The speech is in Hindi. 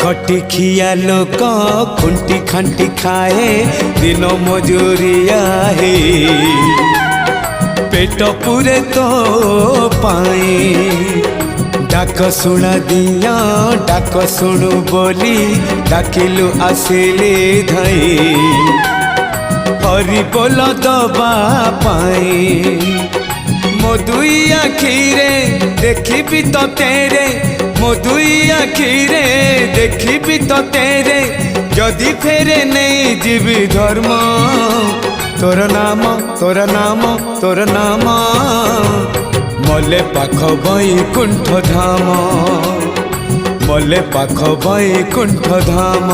खटिखिया लोक खुंटी खांटी खाए दिन मजूरिया है पेट पूरे तो पाए डाक शुणा दिया डाक शुणु बोली डाकिलु आसिले धई हरि बोल दबा पाए मो दुई आखिरे देखी तो तेरे मो दुई आखिरे देखी तो तेरे जदि फेरे नहीं जीवी धर्म तोर नाम तोर नाम तोर नाम मले पाख बैकुंठ धाम मले पाख बैकुंठ धाम।